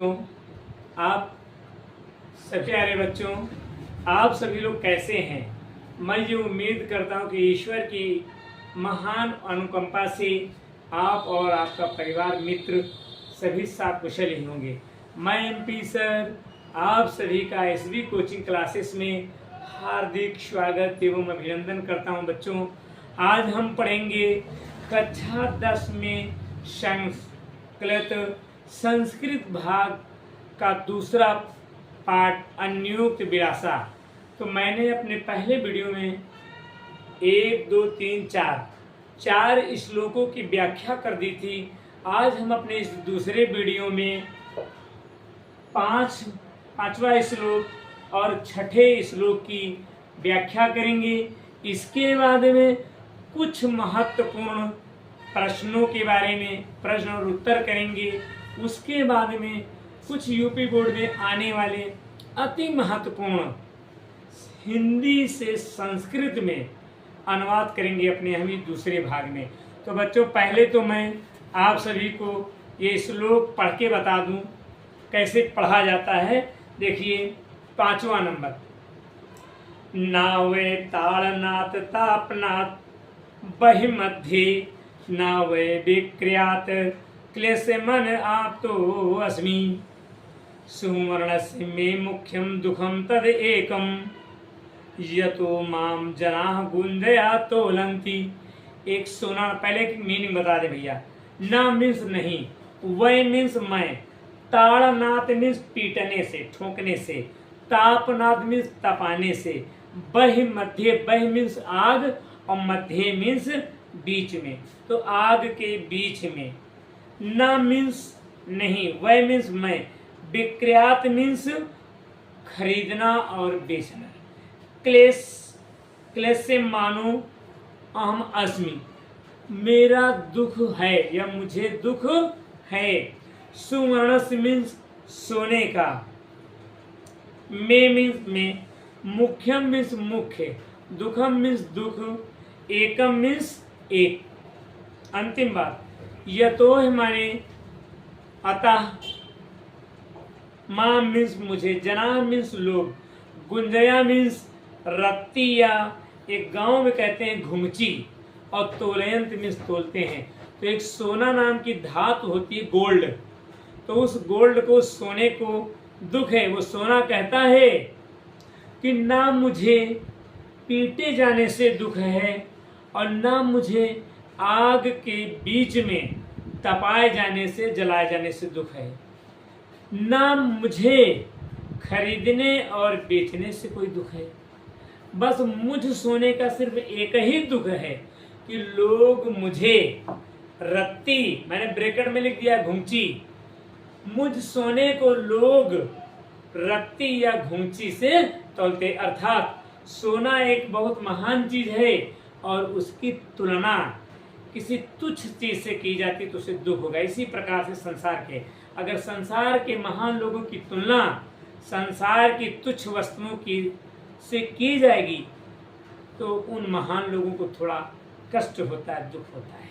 बच्चों, आप सभी प्यारे बच्चों, आप सभी लोग कैसे हैं। मैं ये उम्मीद करता हूँ कि ईश्वर की महान अनुकंपा से आप और आपका परिवार मित्र सभी कुशल ही होंगे। मैं एमपी सर आप सभी का एसबी कोचिंग क्लासेस में हार्दिक स्वागत एवं अभिनंदन करता हूँ। बच्चों, आज हम पढ़ेंगे कक्षा 10 में संस्कृत संस्कृत भाग का दूसरा पाठ अनियुक्त विरासा। तो मैंने अपने पहले वीडियो में 1, 2, 3, 4 श्लोकों की व्याख्या कर दी थी। आज हम अपने इस दूसरे वीडियो में पांचवा श्लोक और छठे श्लोक की व्याख्या करेंगे। इसके बाद में कुछ महत्वपूर्ण प्रश्नों के बारे में प्रश्न और उत्तर करेंगे। उसके बाद में कुछ यूपी बोर्ड में आने वाले अति महत्वपूर्ण हिंदी से संस्कृत में अनुवाद करेंगे अपने हम ही दूसरे भाग में। तो बच्चों, पहले तो मैं आप सभी को ये श्लोक पढ़ के बता दूं कैसे पढ़ा जाता है। देखिए, 5वां नंबर, नावे ताड़नाथ तापनाथ बहिमध्ये नावे विक्रियात क्लेश मन आप तो अस्मि सुवर्णस्य मे मुख्यम दुखम तद एकम यतो माम जनाः गुंजया तोलंती। एक सोना, पहले की मीनिंग बता दे भैया। ना मीन्स नहीं, वह मीन्स मैं, ताड़नाथ मीन्स पीटने से, ठोकने से, तापनाथ मीन्स तपाने से, बह मध्य, बह मीन्स आग और मध्य मीन्स बीच में, तो आग के बीच में। ना मीन्स नहीं, वह मीन्स मैं, विक्रियात मीन्स खरीदना और बेचना, क्लेश क्लेश से मानो अहम अस्मि, मेरा दुख है या मुझे दुख है। सुवर्णस मीन्स सोने का, मे मीन्स में, मुख्यम मीन्स मुख्य, दुखम मीन्स दुख, एकम मीन्स एक। अंतिम बात, यतो माने अतः, मां मीन्स मुझे, जना मीन्स लोग, गुंजया मीन्स रत्ती या एक गांव में कहते हैं घुमची, और तोलयंत मीन्स तोलते हैं। तो एक सोना नाम की धातु होती है गोल्ड, तो उस गोल्ड को, सोने को दुख है। वो सोना कहता है कि ना मुझे पीटे जाने से दुख है और ना मुझे आग के बीच में तपाए जाने से, जलाए जाने से दुख है। ना मुझे खरीदने और बेचने से कोई दुख है। बस मुझ सोने का सिर्फ एक ही दुख है कि लोग मुझे रत्ती, मैंने ब्रैकेट में लिख दिया घुंची, मुझ सोने को लोग रत्ती या घुंची से तौलते। अर्थात सोना एक बहुत महान चीज है और उसकी तुलना किसी तुच्छ चीज से की जाती तो उसे दुख होगा। इसी प्रकार से संसार के, अगर संसार के महान लोगों की तुलना संसार की तुच्छ वस्तुओं की से की जाएगी तो उन महान लोगों को थोड़ा कष्ट होता है, दुख होता है।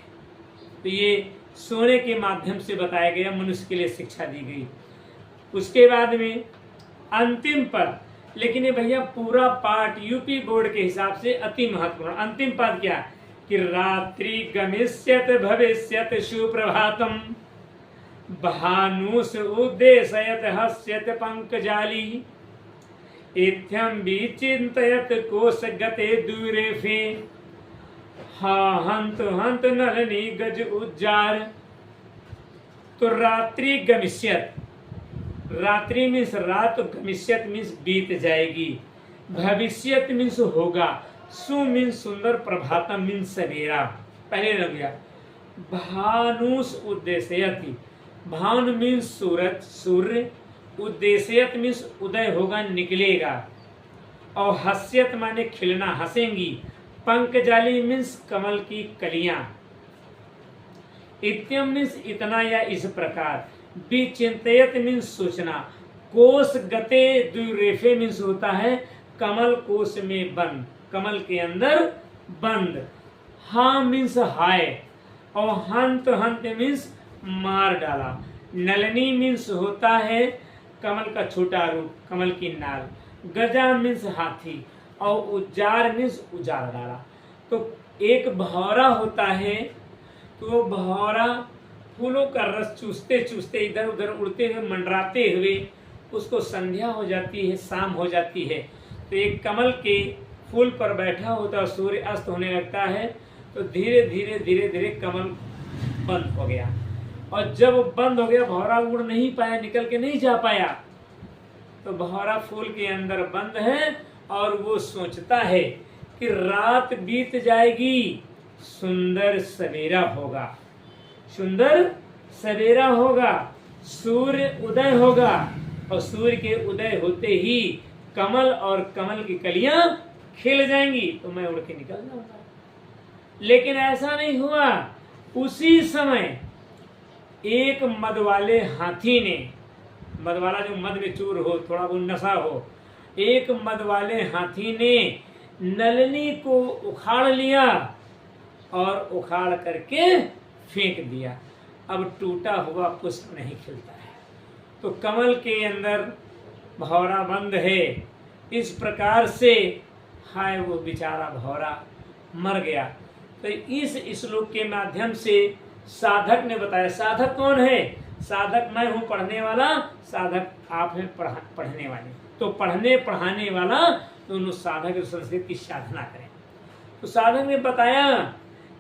तो ये सोने के माध्यम से बताया गया, मनुष्य के लिए शिक्षा दी गई। उसके बाद में अंतिम पद, लेकिन ये भैया पूरा पाठ यूपी बोर्ड के हिसाब से अति महत्वपूर्ण। अंतिम पद क्या कि रात्रि गमिष्यत भविष्यत सुप्रभातम भानुष उद्देशयत हस्यत पंकजाली इत्यं विचिन्तयत कोश गते दूरे फे हा हंत हंत नलनी गज उज्जार। तो रात्रि गमिष्यत, रात्रि मीन्स रात, गमिष्यत मीन्स बीत जाएगी, भविष्यत मीन्स होगा, सु मीन्स सुंदर, प्रभातम मीन्स सवेरा, पहले लग गया। भानुष उद्देश्यति, भानु मीन्स सूरज, सूर्य, उद्देश्यत मीन्स उदय होगा, निकलेगा, और हस्यत माने खिलना, हंसेंगी, पंकजाली मीन्स कमल की कलियां, इत्यम मीन्स इतना या इस प्रकार, विचिंतयत मीन्स सोचना, कोश गते दुरेफे मीन्स होता है कमल कोश में बंद, कमल के अंदर बंद, हा मीन्स हाय, और हंत हंत मीन्स मार डाला, नलनी मीन्स होता है कमल का छोटा रूप, कमल की नाल। गजा मीन्स हाथी, और उज्जार मीन्स उजाड़ डाला। तो एक भौरा होता है, तो वो भौरा फूलों का रस चूसते चूसते इधर उधर उड़ते हुए मंडराते हुए उसको संध्या हो जाती है, शाम हो जाती है, तो एक कमल के फूल पर बैठा होता है, सूर्य अस्त होने लगता है, तो धीरे धीरे धीरे धीरे कमल बंद हो गया। और जब वो बंद हो गया, भौरा उड़ नहीं पाया, निकल के नहीं जा पाया, तो भौरा फूल के अंदर बंद है और वो सोचता है कि रात बीत जाएगी, सुंदर सवेरा होगा, सुंदर सवेरा होगा, सूर्य उदय होगा, और सूर्य के उदय होते ही कमल और कमल की कलियां खिल जाएंगी, तो मैं उड़ के निकल जाऊंगा। लेकिन ऐसा नहीं हुआ। उसी समय एक मद वाले हाथी ने, मद वाला जो मद में चूर हो, थोड़ा बहुत नशा हो, एक मद वाले हाथी ने नलनी को उखाड़ लिया और उखाड़ करके फेंक दिया। अब टूटा हुआ पुष्प नहीं खिलता है, तो कमल के अंदर भौरा बंद है। इस प्रकार से हाय वो बेचारा भौरा मर गया। तो इस श्लोक के माध्यम से साधक ने बताया। साधक कौन है? साधक मैं हूं पढ़ने वाला, साधक आप हैं पढ़ने वाले। तो पढ़ने पढ़ाने वाला दोनों साधक संस्कृत की साधना करें। तो साधक ने बताया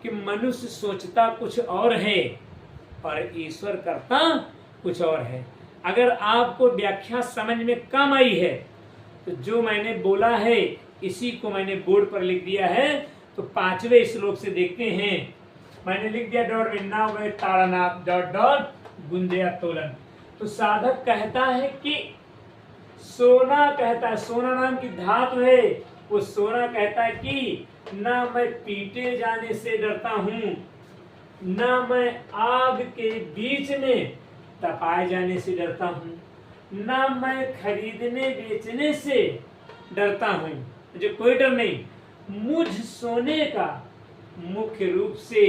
कि मनुष्य सोचता कुछ और है और ईश्वर करता कुछ और है। अगर आपको व्याख्या समझ में कम आई है तो जो मैंने बोला है इसी को मैंने बोर्ड पर लिख दिया है। तो 5वें श्लोक से देखते हैं। मैंने लिख दिया डॉट विन्ना वे ताड़नाथ डॉट डॉट गुंजया तोलन। तो साधक कहता है कि सोना कहता है, सोना नाम की धातु है, वो सोना कहता है कि ना मैं पीटे जाने से डरता हूँ, ना मैं आग के बीच में तपाए जाने से डरता हूँ, ना मैं खरीदने बेचने से डरता हूँ, मुझे कोई डर नहीं। मुझ सोने का मुख्य रूप से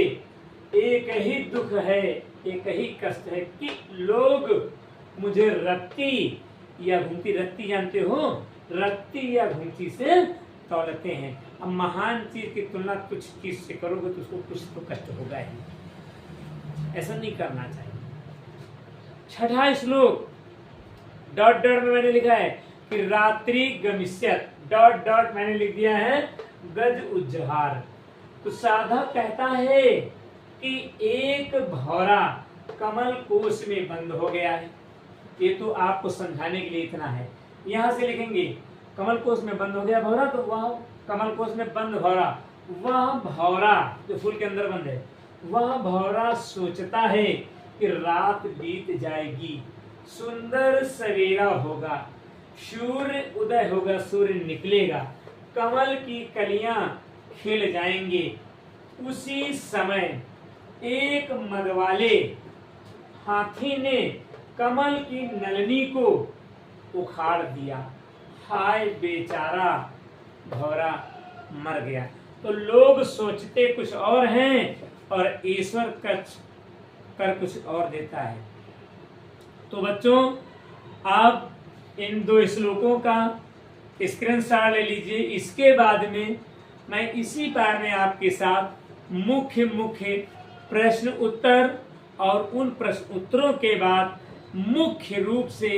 एक ही दुख है, एक ही कष्ट है कि लोग मुझे रत्ती या घुमती, रत्ती जानते हो, रत्ती या घुमती से तौलते हैं। अब महान चीज की तुलना कुछ चीज से करोगे तो उसको कुछ तो कष्ट होगा ही, ऐसा नहीं करना चाहिए। 6वां श्लोक डॉट डॉट में मैंने लिखा है कि रात्रि गमिष्यत डॉट डॉट मैंने लिख दिया है गज उज्जहार। तो साधक कहता है कि एक भौरा कमल कोश में बंद हो गया है। ये तो आपको समझाने के लिए इतना है। यहां से लिखेंगे कमल कोश में बंद हो गया भौरा, तो वह कमल कोश में बंद भौरा, वह भौरा जो फूल के अंदर बंद है, वह भौरा सोचता है कि रात बीत जाएगी, सुंदर सवेरा होगा, सूर्य उदय होगा, सूर्य निकलेगा, कमल की कलियां खिल जाएंगे। उसी समय एक मदवाले हाथी ने कमल की नलनी को उखाड़ दिया। हाय बेचारा भौरा मर गया। तो लोग सोचते कुछ और हैं और ईश्वर कर कुछ और देता है। तो बच्चों आप इन 2 श्लोकों का स्क्रीनशॉट ले लीजिए। इसके बाद में मैं इसी पाठ में आपके साथ मुख्य प्रश्न उत्तर और उन प्रश्न उत्तरों के बाद मुख्य रूप से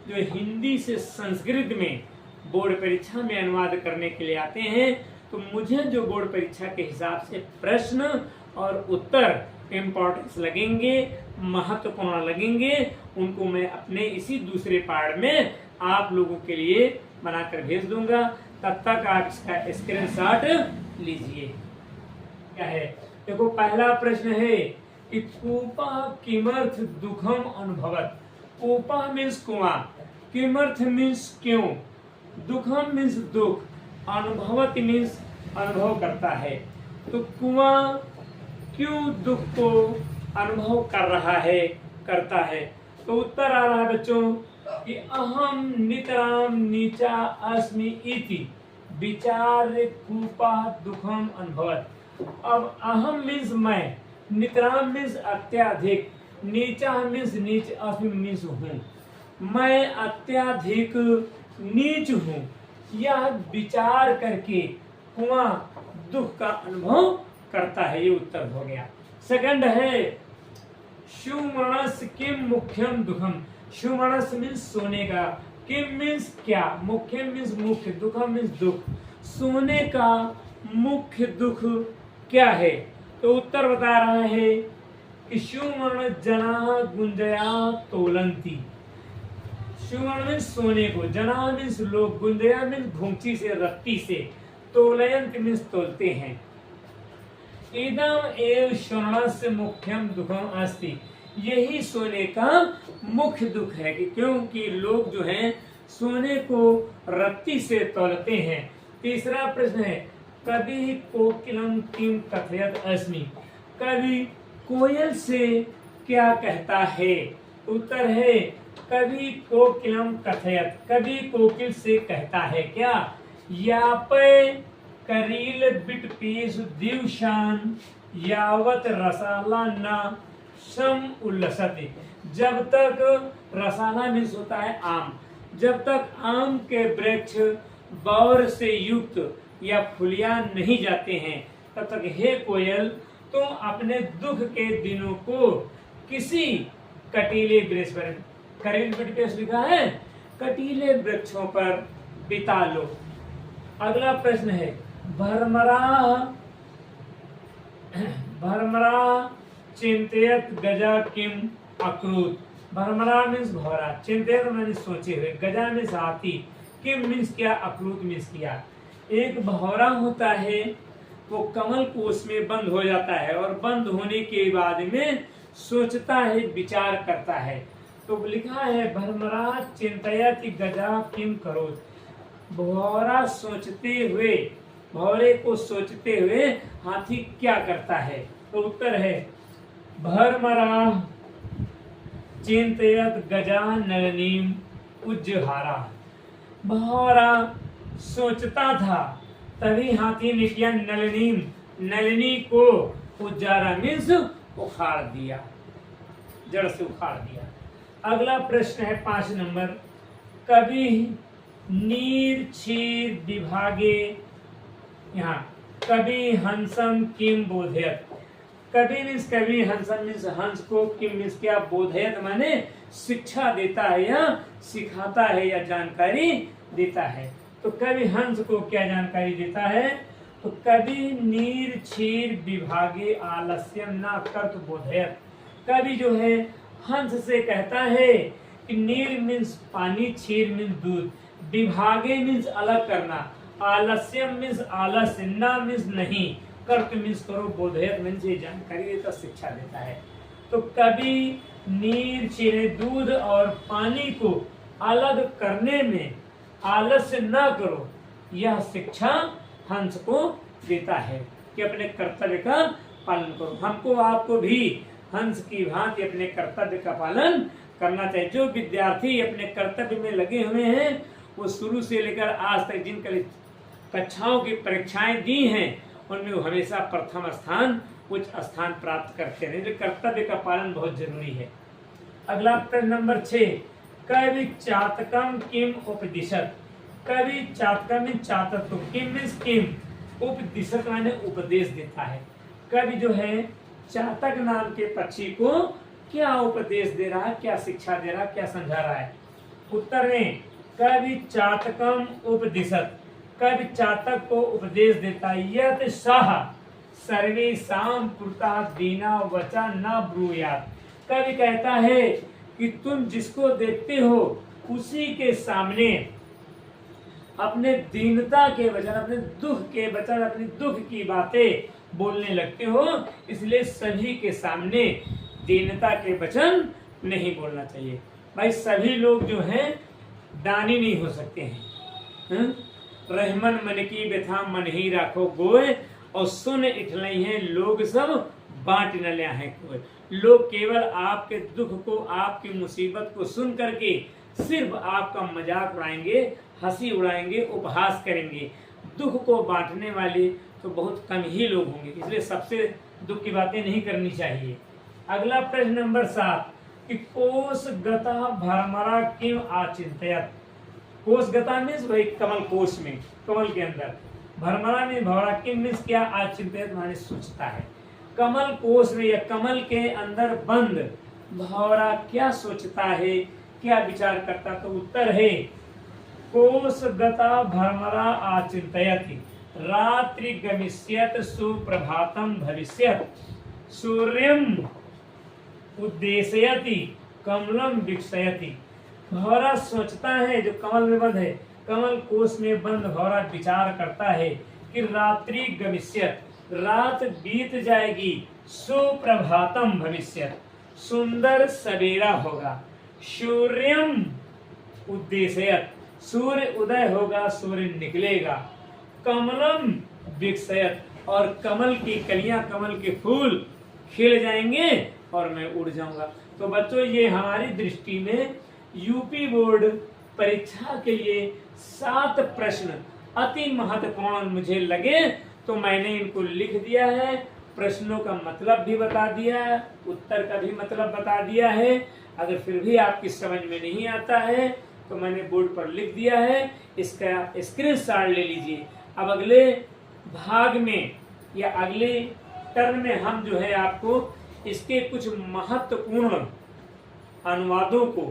जो हिंदी से संस्कृत में बोर्ड परीक्षा में अनुवाद करने के लिए आते हैं, तो मुझे जो बोर्ड परीक्षा के हिसाब से प्रश्न और उत्तर इम्पोर्टेंस लगेंगे, महत्वपूर्ण लगेंगे, उनको मैं अपने इसी दूसरे पार्ट में आप लोगों के लिए बनाकर भेज दूंगा। तब तक आप इसका स्क्रीनशॉट लीजिए। क्या है देखो, पहला प्रश्न है कि कूपा किमर्थ दुखम अनुभवत। कूपा मीन्स कुआं, किमर्थ मीन्स क्यों, दुखम मीन्स दुख, अनुभवत मीन्स अनुभव करता है। तो कुआं क्यों दुख को अनुभव कर रहा है, करता है। तो उत्तर आ रहा है बच्चों कि अहम नितराम नीचा अस्मि इति विचार कूपा दुखम अनुभवत। अब अहम मीन्स मैं, नितराम मीन्स अत्याधिक, नीचा मीन्स नीच, अस्मि मीन्स हूँ, मैं अत्यधिक नीच हूँ। यह विचार करके कुआं दुख का अनुभव करता है। ये उत्तर हो गया। सेकंड है सुमनस किम मुख्यम दुखम। सुमनस मीन्स सोने का, किम मीन्स क्या, मुख्यम मीन्स मुख्य, दुखम मीन्स दुख। सोने का मुख्य दुख क्या है? तो उत्तर बता रहा है कि सुमन जना गुंजया तोलंती। सुमन मीन्स सोने को, जना मीन्स लोग, गुंजया मीन्स घुंची से, रत्ती से, तोलयंत मीन्स तोलते हैं। इदम एव स्वर्णस्य मुख्यम दुखम अस्ति। यही सोने का मुख्य दुख है कि क्योंकि लोग जो हैं सोने को रत्ती से तोलते हैं। तीसरा प्रश्न है कभी कोकिलम किम कथयत अस्मि। कभी कोयल से क्या कहता है? उत्तर है कभी कोकिलम कथयत, कभी कोकिल से कहता है क्या, यापय करील बिट पीस दिवशान यावत रसाला न सम उल्लसते। जब तक रसाला मीन्स होता है आम, जब तक आम के वृक्ष बौर से युक्त या फुलिया नहीं जाते हैं तब तक हे कोयल तुम अपने दुख के दिनों को किसी कटीले वृक्ष पर, करील बिट पीस लिखा है, कटीले वृक्षों पर बिता लो। अगला प्रश्न है भरमरा चिंतयत गजा किम अक्रूत। भरमरा मीन्स भौरा, चिंतयत मीन्स सोचे हुए, गजा मीन्स हाथी, किम मीन्स क्या, अक्रूत मीन्स क्या। एक भौरा होता है वो कमल कोश में बंद हो जाता है और बंद होने के बाद में सोचता है, विचार करता है। तो लिखा है भरमरा चिंतयत गजा किम करोत। भौरा सोचते हुए, भौरे को सोचते हुए हाथी क्या करता है? तो उत्तर है भरमरा चिंतयत गजा नलिनीम उज्जहारा। भौरा सोचता था तभी हाथी ने किया नलिनीम, नलिनी को उज्जारा मीन्स उखाड़ दिया, जड़ से उखाड़ दिया। अगला प्रश्न है 5 नंबर कभी नीर क्षीर विभागे, यहाँ कभी हंसम किम बोधयत। कभी मीन्स कभी, हंसम मीन्स हंस को, किम मीन्स क्या, बोधयत माने शिक्षा देता है या सिखाता है या जानकारी देता है। तो कभी हंस को क्या जानकारी देता है? तो कभी नीर क्षीर विभागे आलस्यम ना कर्त बोधयत। कभी जो है हंस से कहता है कि नीर मीन्स पानी, क्षीर मीन्स दूध, विभागे मीन्स अलग करना, आलस्यम मीन्स आलस्य, ना मीन्स नहीं, कर्त मीन्स करो, बोधयत मीन्स ये जानकारी देता, शिक्षा देता है। तो कभी नीर क्षीर दूध और पानी को अलग करने में आलस्य न करो, यह शिक्षा हंस को देता है कि अपने कर्तव्य का पालन करो। हमको आपको भी हंस की भांति अपने कर्तव्य का पालन करना चाहिए। जो विद्यार्थी अपने कर्तव्य में लगे हुए हैं वो शुरू से लेकर आज तक जिन कक्षाओं की परीक्षाएं दी हैं उनमें वो हमेशा प्रथम स्थान, उच्च स्थान प्राप्त करते हैं। इसलिए कर्तव्य का पालन बहुत जरूरी है। अगला प्रश्न नंबर 6 कवि चातकम किम उपदिशत। कवि चातकम में चातक, किम मीन्स किम, उपदिशत माने उपदेश देता है। कवि जो है चातक नाम के पक्षी को क्या उपदेश दे रहा है, क्या शिक्षा दे रहा है, क्या समझा रहा है? उत्तर में कवि चातकम उपदिशत, कवि चातक को उपदेश देता है। यत सह सर्वेषां पुरता दीना वचा न ब्रूयात। कवि कहता है कि तुम जिसको देखते हो उसी के सामने अपने दीनता के वचन, अपने दुख के वचन, अपनी दुख की बातें बोलने लगते हो, इसलिए सभी के सामने दीनता के वचन नहीं बोलना चाहिए। भाई सभी लोग जो हैं दानी नहीं हो सकते हैं। रहमन मन की व्यथा मन ही राखो गोय, और सुन इठलई हैं लोग सब बांट न लिया है कोई। लोग केवल आपके दुख को, आपकी मुसीबत को सुन करके सिर्फ आपका मजाक उड़ाएंगे, हंसी उड़ाएंगे, उपहास करेंगे। दुख को बांटने वाले तो बहुत कम ही लोग होंगे, इसलिए सबसे दुख की बातें नहीं करनी चाहिए। अगला प्रश्न नंबर 7 कि कोशगता भ्रमरा किम आचिंतयत। कोशगता मीन्स वही कमल कोश में, कमल के अंदर, भ्रमरा में भवरा किम मीन्स क्या, आचिंतयत माने सोचता है। कमल कोश में या कमल के अंदर बंद भवरा क्या सोचता है, क्या विचार करता, तो उत्तर है कोशगता भ्रमरा आचिंतयति रात्रि गमिष्यत सुप्रभातम भविष्यत सूर्यम उद्देश्यति कमलम विकसयति। भौरा सोचता है, जो कमल में बंद है, कमल कोश में बंद भौरा विचार करता है कि रात्रि गमिष्यत, रात बीत जाएगी, सुप्रभातम भविष्यत, सुंदर सवेरा होगा, सूर्यम उद्देश्यत, सूर्य उदय होगा, सूर्य निकलेगा, कमलम विकसयत, और कमल की कलियां, कमल के फूल खिल जाएंगे और मैं उड़ जाऊंगा। तो बच्चों ये हमारी दृष्टि में यूपी बोर्ड परीक्षा के लिए 7 प्रश्न अति महत्वपूर्ण मुझे लगे, तो मैंने इनको लिख दिया है। प्रश्नों का मतलब भी बता दिया है, उत्तर का भी मतलब बता दिया है। अगर फिर भी आपकी समझ में नहीं आता है तो मैंने बोर्ड पर लिख दिया है, इसका स्क्रीनशॉट ले लीजिए। अब अगले भाग में या अगले टर्म में हम जो है आपको इसके कुछ महत्वपूर्ण अनुवादों को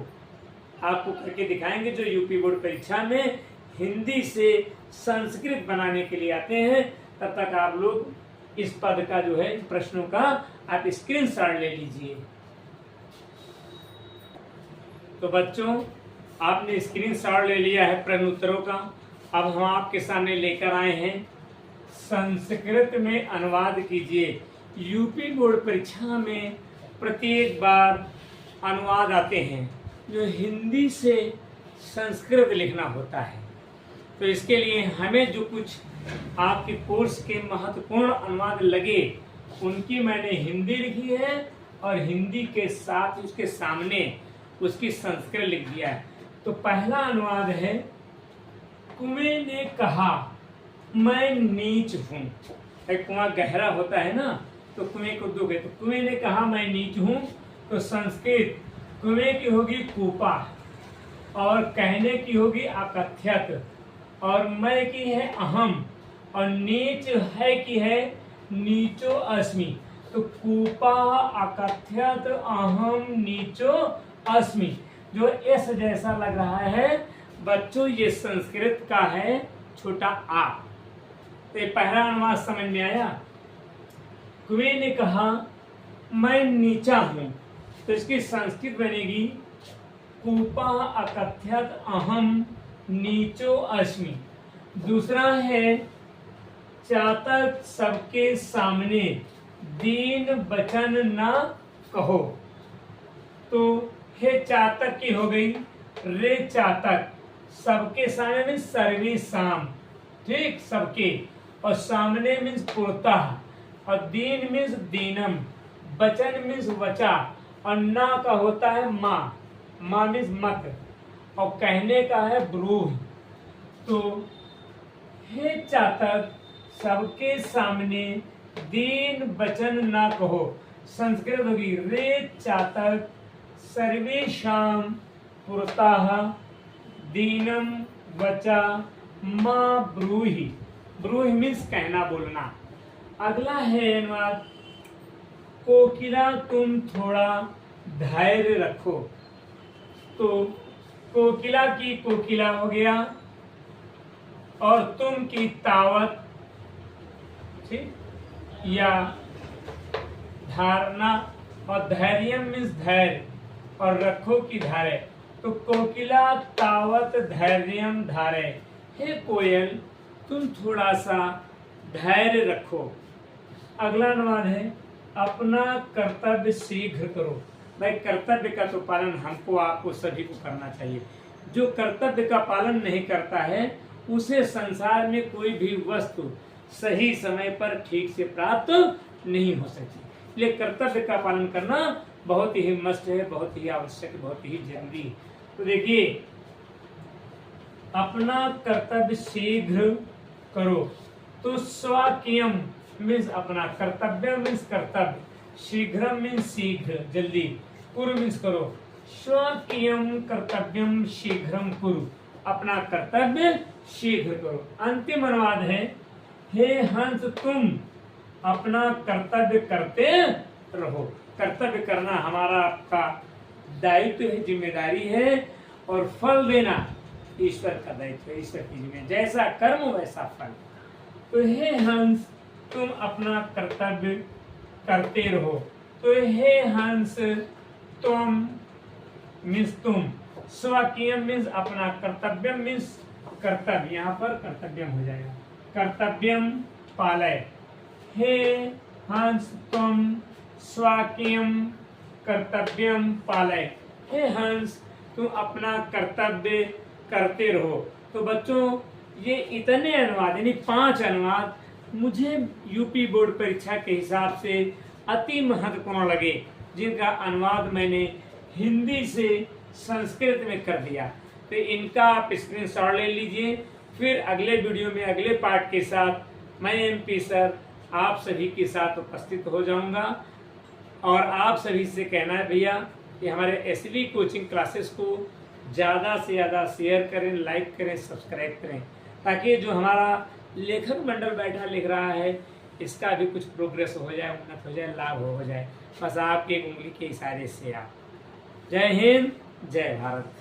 आपको करके दिखाएंगे, जो यूपी बोर्ड परीक्षा में हिंदी से संस्कृत बनाने के लिए आते हैं। तब तक आप लोग इस पद का जो है, प्रश्नों का आप स्क्रीनशॉट ले लीजिए। तो बच्चों आपने स्क्रीनशॉट ले लिया है प्रश्न उत्तरों का। अब हम आपके सामने लेकर आए हैं संस्कृत में अनुवाद कीजिए। यूपी बोर्ड परीक्षा में प्रत्येक बार अनुवाद आते हैं जो हिंदी से संस्कृत लिखना होता है। तो इसके लिए हमें जो कुछ आपके कोर्स के महत्वपूर्ण अनुवाद लगे उनकी मैंने हिंदी लिखी है और हिंदी के साथ उसके सामने उसकी संस्कृत लिख दिया है। तो पहला अनुवाद है, कुएं ने कहा मैं नीच हूँ। कुआं गहरा होता है ना, तो कुएं को दुख है, तो कुएं ने कहा मैं नीच हूँ। तो संस्कृत कुएं की होगी कूपा, और कहने की होगी अकथ्यत, और मैं की है अहम, और नीच है की है नीचो अस्मि। तो कूपा अकथ्यत अहम नीचो अस्मि, जो एस जैसा लग रहा है बच्चों, ये संस्कृत का है छोटा आ। तो ये पहला अनुवाद समझ में आया। कुएं ने कहा मैं नीचा हूं, तो इसकी संस्कृत बनेगी कूपा अकथ्यत अहम नीचो अस्मि। दूसरा है, चातक सबके सामने दीन वचन न कहो। तो हे चातक की हो गई रे चातक, सबके सामने मीन्स सर्वे साम, ठीक, सबके, और सामने मीन्स पुरता, और दीन मीन्स दीनम, वचन मीन्स वचा, और ना का होता है माँ, माँ मीन्स मत, और कहने का है ब्रूह। तो हे चातक सबके सामने दीन वचन ना कहो, संस्कृत होगी रे चातक सर्वेशाम पुरताः दीनम वचा माँ ब्रूहि। ब्रूहि मीन्स कहना बोलना। अगला है अनुवाद, कोकिला तुम थोड़ा धैर्य रखो। तो कोकिला की कोकिला हो गया, और तुम की तावत, ठीक, या धारणा, और धैर्य मीन्स धैर्य, और रखो की धारे। तो कोकिला तावत धैर्यम धारे, हे कोयल तुम थोड़ा सा धैर्य रखो। अगला अनुवाद है, अपना कर्तव्य शीघ्र करो। भाई कर्तव्य का तो पालन हमको आपको सभी को करना चाहिए। जो कर्तव्य का पालन नहीं करता है उसे संसार में कोई भी वस्तु सही समय पर ठीक से प्राप्त नहीं हो सकती। इसलिए कर्तव्य का पालन करना बहुत ही मस्ट है, बहुत ही आवश्यक, बहुत ही जरूरी। तो देखिए, अपना कर्तव्य शीघ्र करो। तो स्वकीयम मीन्स अपना, कर्तव्य मीन्स कर्तव्य, शीघ्रम मीन्स शीघ्र जल्दी, कुरु मीन्स करो, स्वकीयम कर्तव्यम शीघ्रम कुरु, अपना कर्तव्य शीघ्र करो। अंतिम अनुवाद है, हे हंस तुम अपना कर्तव्य करते रहो। कर्तव्य करना हमारा आपका दायित्व है, जिम्मेदारी है, और फल देना ईश्वर का दायित्व है, ईश्वर की जिम्मेदारी, जैसा कर्म वैसा फल। तो हे हंस तुम अपना कर्तव्य करते रहो। तो हे हंस तुम मीन्स तुम, स्वकीयम मीन्स अपना, कर्तव्यम मीन्स कर्तव्य, यहाँ पर कर्तव्यम हो जाएगा, कर्तव्यम पालय। हे हंस तुम स्वकीयम कर्तव्यम पालय। हे हंस तुम अपना कर्तव्य करते रहो। तो बच्चों ये इतने अनुवाद यानी 5 अनुवाद मुझे यूपी बोर्ड परीक्षा के हिसाब से अति महत्वपूर्ण लगे, जिनका अनुवाद मैंने हिंदी से संस्कृत में कर दिया। तो इनका आप स्क्रीनशॉट ले लीजिए। फिर अगले वीडियो में अगले पार्ट के साथ मैं MP सर आप सभी के साथ उपस्थित हो जाऊंगा। और आप सभी से कहना है भैया कि हमारे SB कोचिंग क्लासेस को ज़्यादा से ज़्यादा शेयर करें, लाइक करें, सब्सक्राइब करें, ताकि जो हमारा लेखक मंडल बैठा लिख रहा है इसका भी कुछ प्रोग्रेस हो जाए, उन्नत हो जाए, लाभ हो जाए। बस आपके एक उंगली के इशारे से आप। जय हिंद, जय भारत।